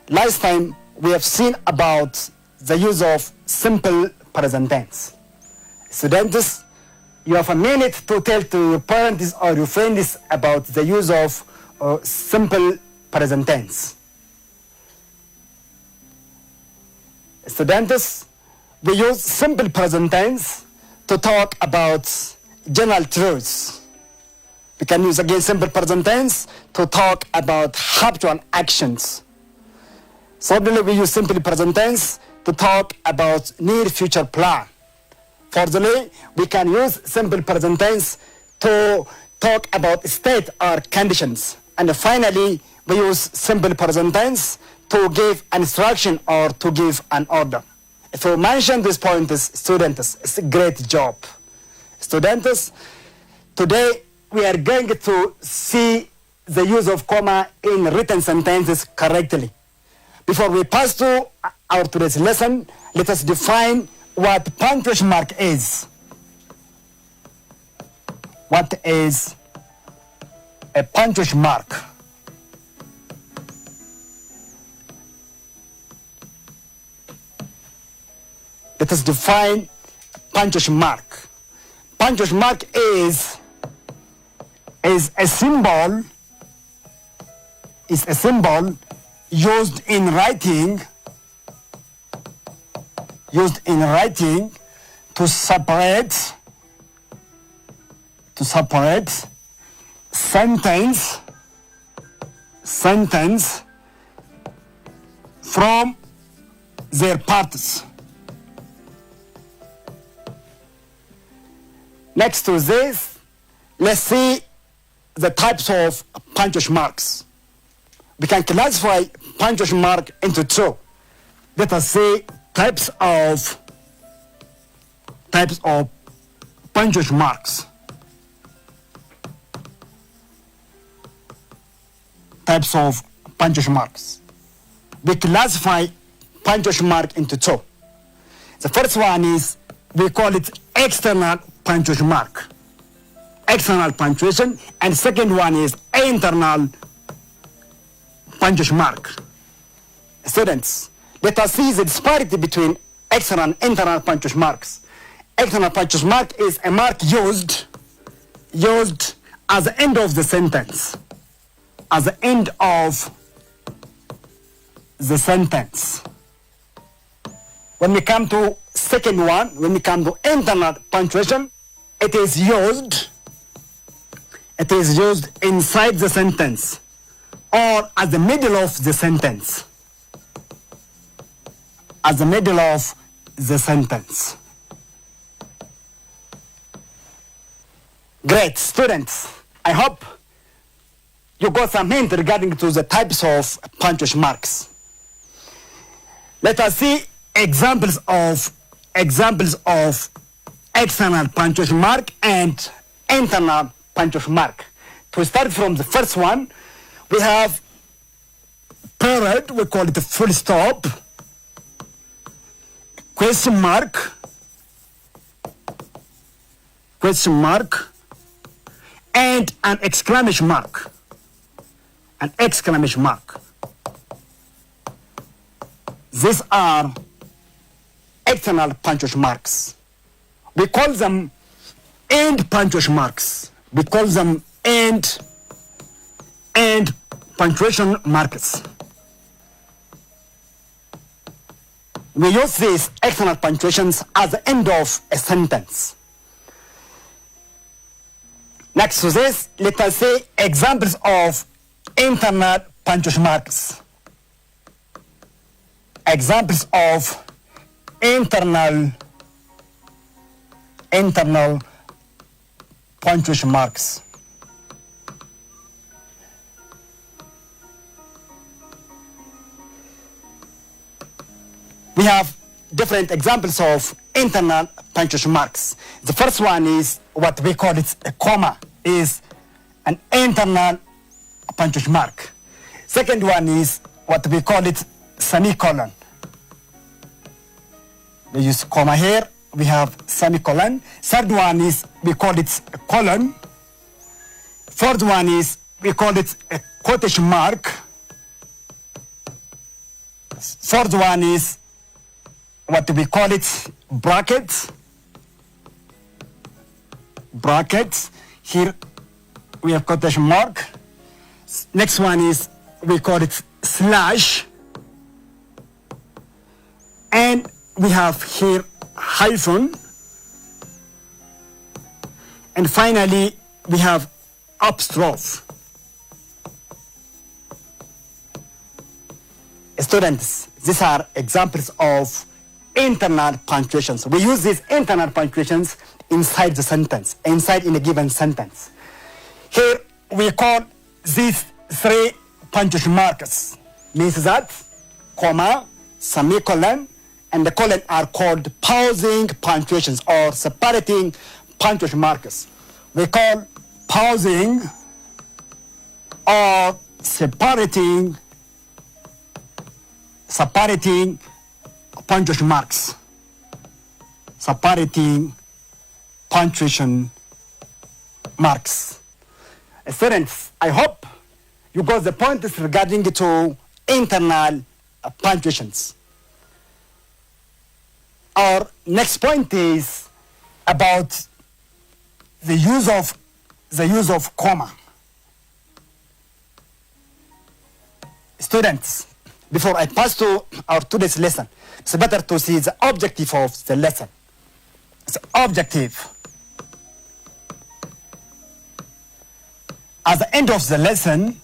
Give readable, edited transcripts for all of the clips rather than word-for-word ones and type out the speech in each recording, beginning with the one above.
Last time we have seen about the use of simple present tense. Students, you have a minute to tell to your parents or your friends about the use of simple present tense. Students, we use simple present tense to talk about general truths. We can use again simple present tense to talk about habitual actions. Suddenly we use simple present tense to talk about near future plan. Fourthly, we can use simple present tense to talk about state or conditions. And finally, we use simple present tense to give an instruction or to give an order. If you mention these points, students, it's a great job. Students, today we are going to see the use of comma in written sentences correctly. Before we pass to our today's lesson, let us define what punctuation mark is. What is a punctuation mark? Let us define punctuation mark. Punctuation mark is a symbol used in writing to separate sentence from their parts. Next to this, let's see the types of punctuation marks. We can classify punctuation mark into two. Let us see types of punctuation marks. Types of punctuation marks. We classify punctuation mark into two. The first one is, we call it external punctuation mark. External punctuation. And second one is internal punctuation mark. Students, let us see the disparity between external and internal punctuation marks. External punctuation mark is a mark used at the end of the sentence. At the end of the sentence. When we come to second one, when we come to internal punctuation, it is used inside the sentence or at the middle of the sentence. At the middle of the sentence. Great, students. I hope you got some hint regarding to the types of punctuation marks. Let us see examples of external punctuation mark and internal punctuation mark. To start from the first one, we have period, we call it a full stop, question mark, and an exclamation mark. These are external punctuation marks. We call them end punctuation marks. We call them end punctuation marks. We use these external punctuations at the end of a sentence. Next to this, let us see examples of internal punctuation marks. Examples of internal punctuation marks. We have different examples of internal punctuation marks. The first one is what we call it a comma, is an internal punctuation mark. Second one is what we call it semicolon. We use comma here, we have semicolon. Third one is we call it a colon. Fourth one is we call it a quotation mark. Fourth one is what we call it brackets. Brackets. Here we have quotation mark. Next one is we call it slash. And we have here hyphen. And finally we have apostrophe. Students, these are examples of internal punctuations. We use these internal punctuations inside the sentence, inside in a given sentence. Here we call these three punctuation marks. Means that comma, semicolon, and the colon are called pausing punctuations or separating punctuation markers. We call pausing or separating punctuation marks. Separating punctuation marks. Students, I hope you got the point regarding to internal punctuations. Our next point is about the use of comma. Students, before I pass to our today's lesson, it's better to see the objective of the lesson. The objective. At the end of the lesson,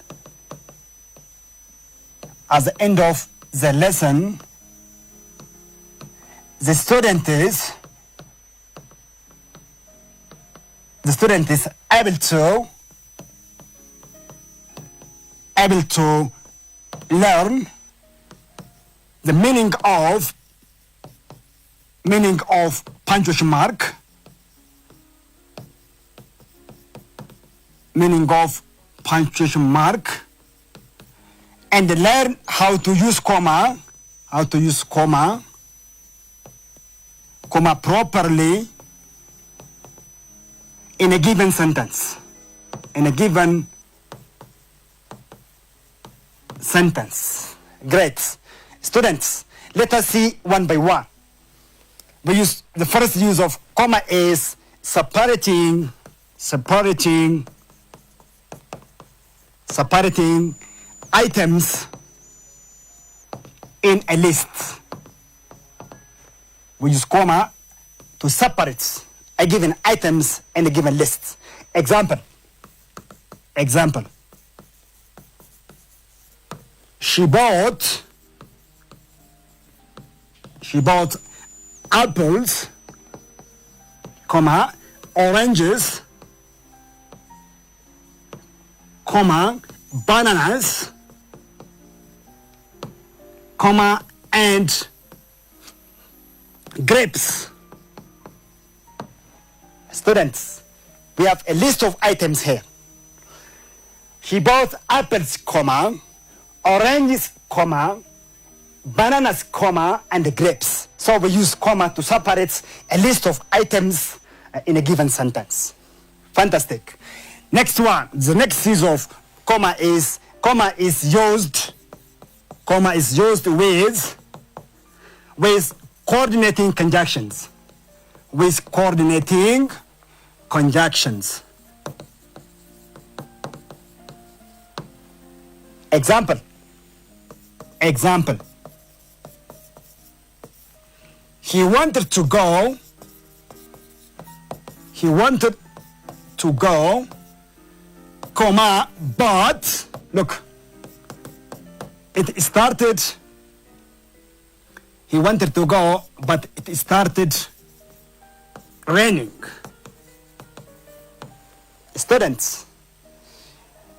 the student is able to learn the meaning of punctuation mark, and learn how to use comma properly in a given sentence. Great. Students, let us see one by one. The first use of comma is separating items in a list. We use comma to separate a given items in a given list. Example. She bought apples, comma, oranges, comma, bananas, comma, and grapes. Students, we have a list of items here. She bought apples, comma, oranges, comma, bananas, comma, and grapes. So we use comma to separate a list of items in a given sentence. Fantastic. Next one, the next use of comma is used with coordinating conjunctions. Example. He wanted to go, comma, but look, it started. He wanted to go, but it started raining. Students,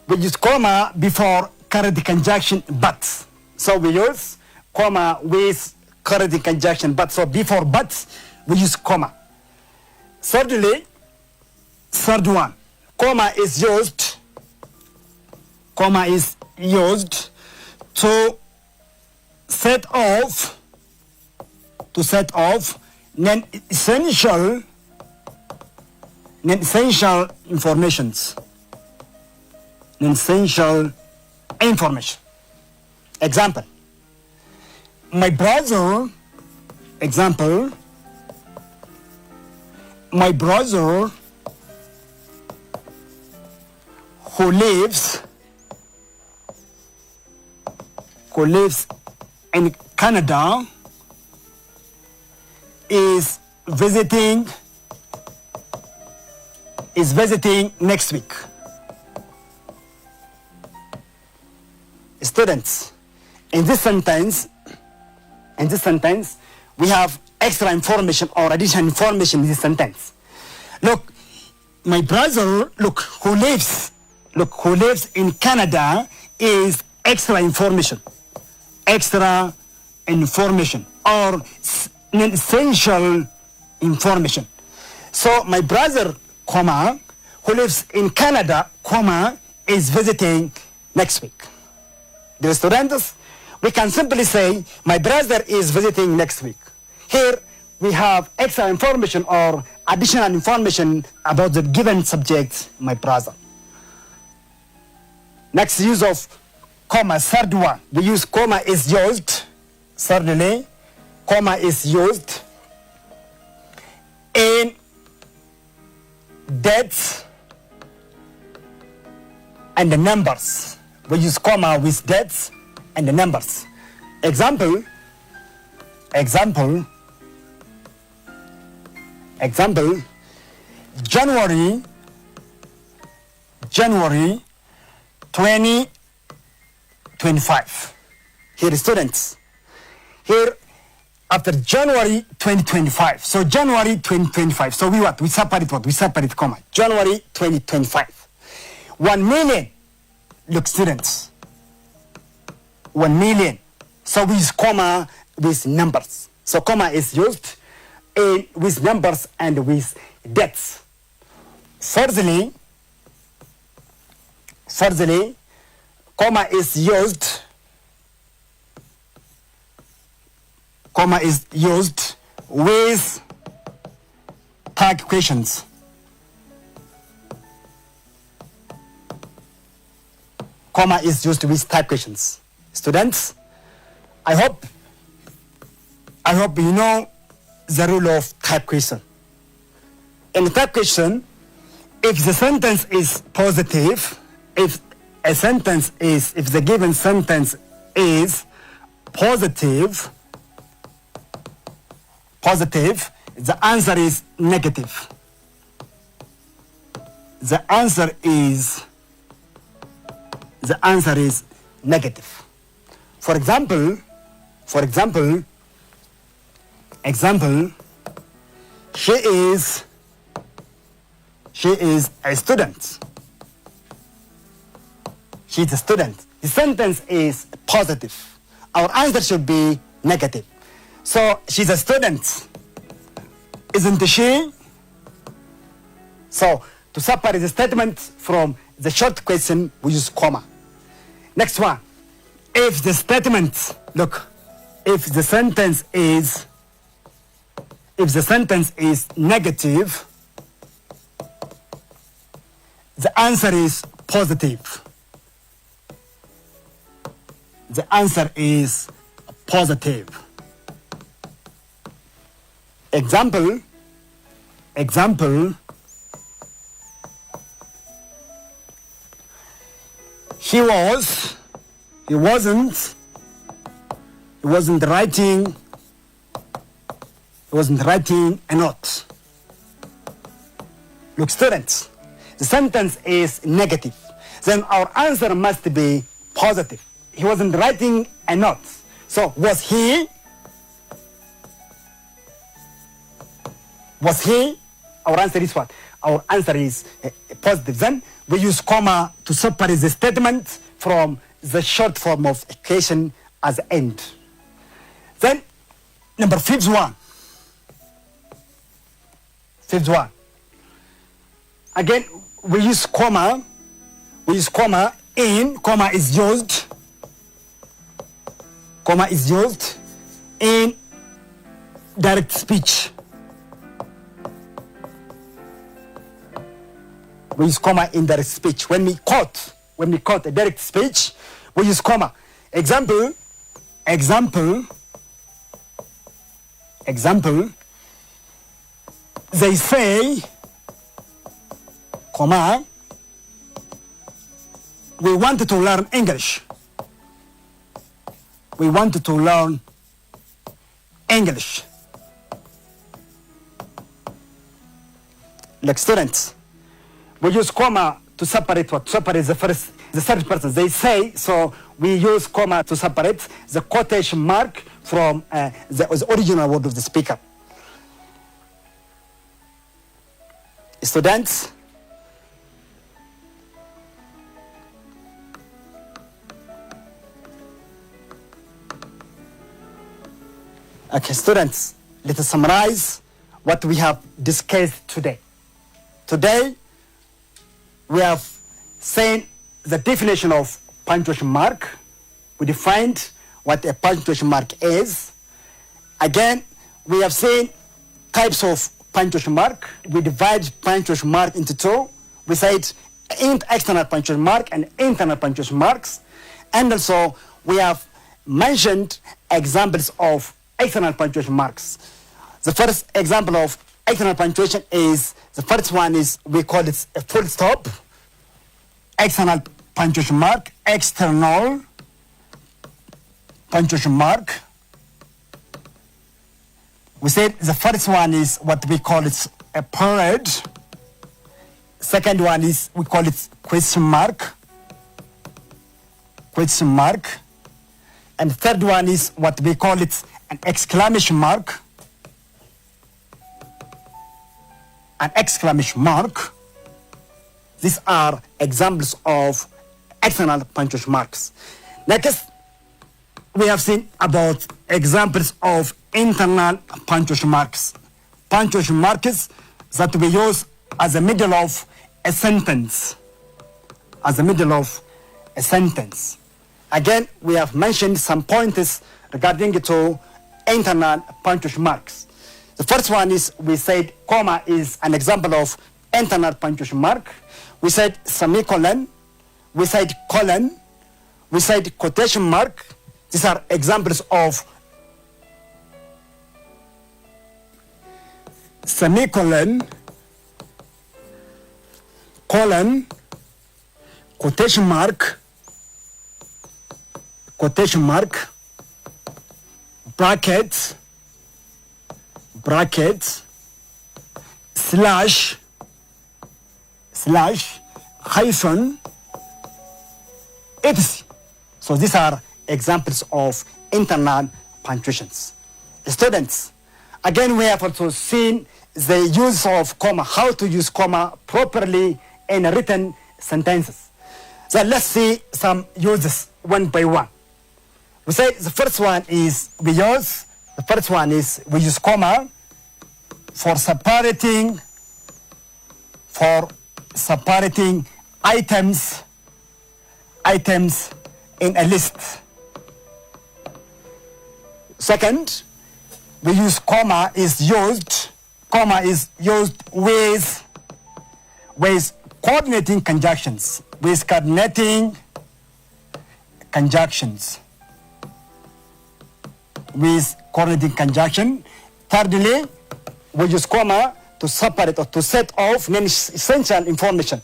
we use comma before correcting conjunction but. So we use comma with correcting conjunction but. So before but, we use comma. Thirdly, third one, comma is used to set off non-essential information. Example. My brother, example, my brother who lives in Canada is visiting next week. Students, in this sentence, we have extra information or additional information in this sentence. Look, my brother, who lives in Canada is extra information or essential information. So my brother, who lives in Canada, is visiting next week. Dear students, we can simply say, my brother is visiting next week. Here, we have extra information or additional information about the given subject, my brother. Next use of comma, third one. We use comma is used, thirdly, comma is used in dates and the numbers. We use comma with dates and the numbers. Example, January 2025. Here, students. Here, after January 2025. So January 2025. So we separate what? We separate comma. January 2025. 1 million. Look, students. 1 million. So we use comma with numbers. So comma is used with numbers and with dates. Thirdly, comma is used with tag questions. Comma is used with tag questions. Students, I hope you know the rule of tag question. In tag question, if the sentence is positive, if the given sentence is positive, the answer is negative. The answer is negative. For example, she is a student. She's a student. The sentence is positive. Our answer should be negative. So she's a student, isn't she? So to separate the statement from the short question, we use comma. Next one. If the statement, if the sentence is negative, the answer is positive. The answer is positive. Example, he wasn't writing a note. Look, students, the sentence is negative. Then our answer must be positive. He wasn't writing a note. So was he? Our answer is what? Our answer is positive. Then we use comma to separate the statement from the short form of equation as end. Then number fifth one. Again, we use comma in, comma is used in direct speech. We use comma in direct speech. When we quote a direct speech, we use comma. Example, Example, they say, comma, we want to learn English. We want to learn English. Like students, we use comma to separate what? Separate the third person. They say, so we use comma to separate the quotation mark from the original word of the speaker. Students, okay, students, let us summarize what we have discussed today. Today, we have seen the definition of punctuation mark. We defined what a punctuation mark is. Again, we have seen types of punctuation mark. We divide punctuation mark into two. We said external punctuation mark and internal punctuation marks. And also, we have mentioned examples of external punctuation marks. The first example of external punctuation is, the first one is, we call it a full stop. External punctuation mark, external punctuation mark. We said the first one is what we call it a period. Second one is, we call it question mark. Question mark. And third one is what we call it an exclamation mark. An exclamation mark. These are examples of external punctuation marks. Next, we have seen about examples of internal punctuation marks. Punctuation marks that we use as the middle of a sentence. As the middle of a sentence. Again, we have mentioned some pointers regarding to internal punctuation marks. The first one is, we said comma is an example of internal punctuation mark. We said semicolon. We said colon. We said quotation mark. These are examples of semicolon, colon, quotation mark, bracket, slash, hyphen, etc. So these are examples of internal punctuations. Students, again, we have also seen the use of comma, how to use comma properly in written sentences. So let's see some uses one by one. We say the first one is we use comma for separating items in a list. Second, we use comma is used with coordinating conjunctions. Thirdly, we use comma to separate or to set off non-essential information.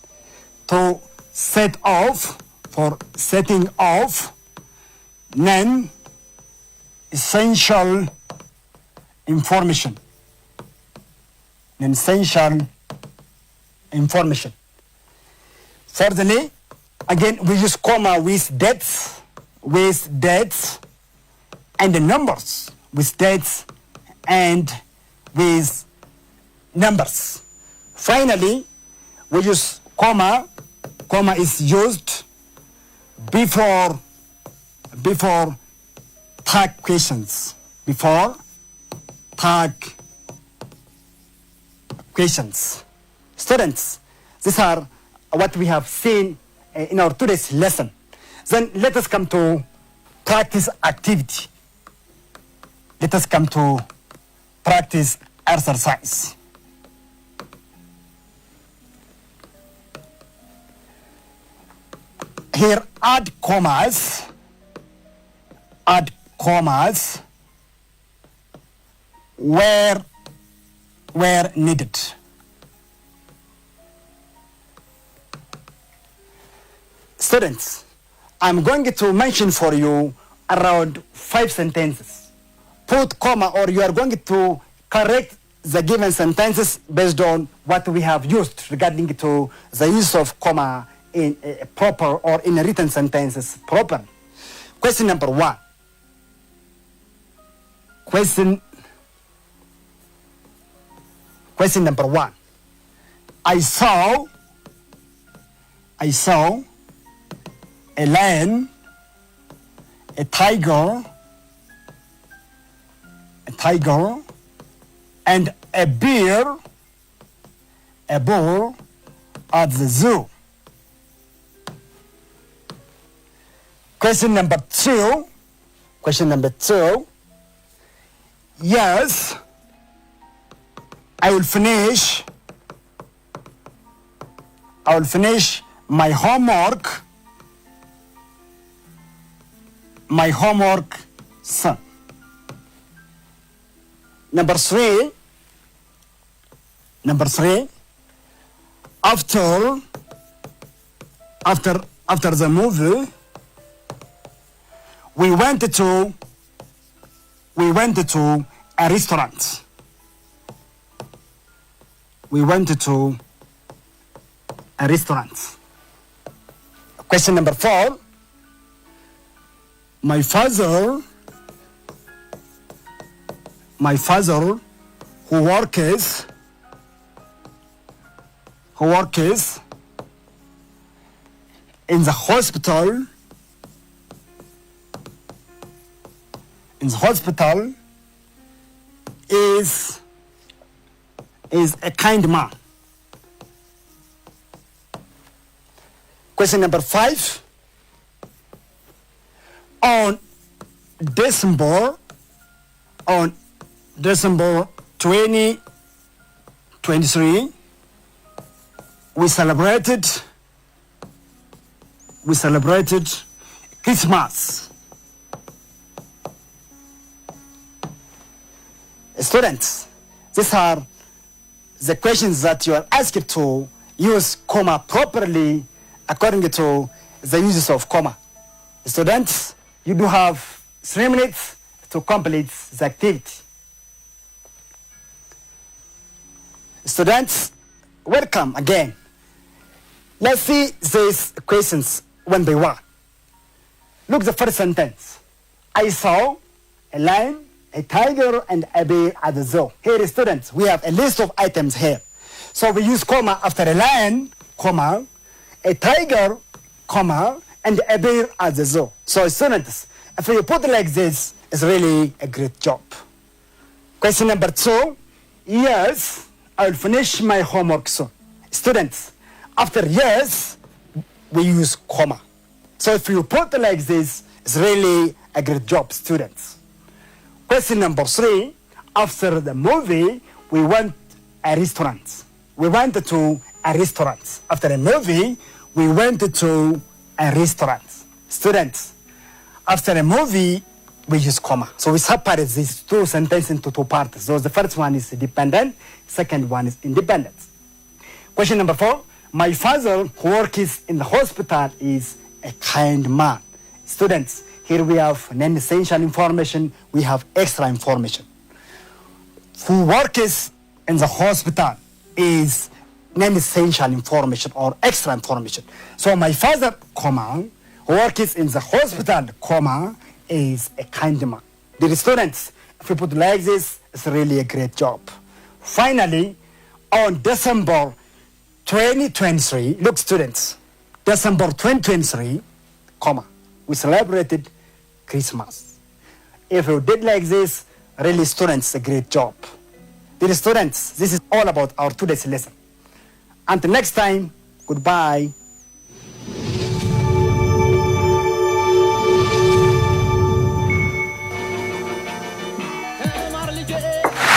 To set off, for setting off non-essential information. Thirdly, again, we use comma with dates and the numbers, with dates and with numbers. Finally, we use comma is used before tag questions. Students, these are what we have seen in our today's lesson. Then let us come to practice activity. Let us come to practice exercise. Here, add commas were needed. Students, I'm going to mention for you around 5 sentences. Put comma, or you are going to correct the given sentences based on what we have used regarding to the use of comma in a proper or in a written sentences proper. Question number 1. Question number 1. I saw a lion, a tiger, and a bear, a bull at the zoo. Question number 2. Yes, I will finish my homework soon. Number 3. After the movie, we went to a restaurant. Question number 4. My father who works in the hospital is a kind man. Question number 5. On December 2023, we celebrated Christmas. Students, these are the questions that you are asked to use comma properly according to the uses of comma. Students, you do have 3 minutes to complete the activity. Students, welcome again. Let's see these questions one by one. Look the first sentence. I saw a lion, a tiger, and a bear at the zoo. Here, students, we have a list of items here. So we use comma after a lion, comma, a tiger, comma, and a bear at the zoo. So students, if you put it like this, it's really a great job. Question number 2. Yes, I will finish my homework soon. Students, after yes, we use comma. So if you put it like this, it's really a great job, students. Question number 3. After the movie, we went to a restaurant. After the movie, we went to a restaurant. Students, after a movie, we use comma. So we separate these 2 sentences into 2 parts. So the first one is dependent, second one is independent. Question number 4. My father, who works in the hospital, is a kind man. Students, here we have non-essential information, we have extra information. Who works in the hospital is non-essential information or extra information. So my father, comma, who works in the hospital, comma, is a kind man. Dear students, if you put it like this, it's really a great job. Finally, on December 2023, look students, December 2023, comma, we celebrated Christmas. If you did like this, really students, a great job. Dear students, this is all about our today's lesson. Until next time, goodbye.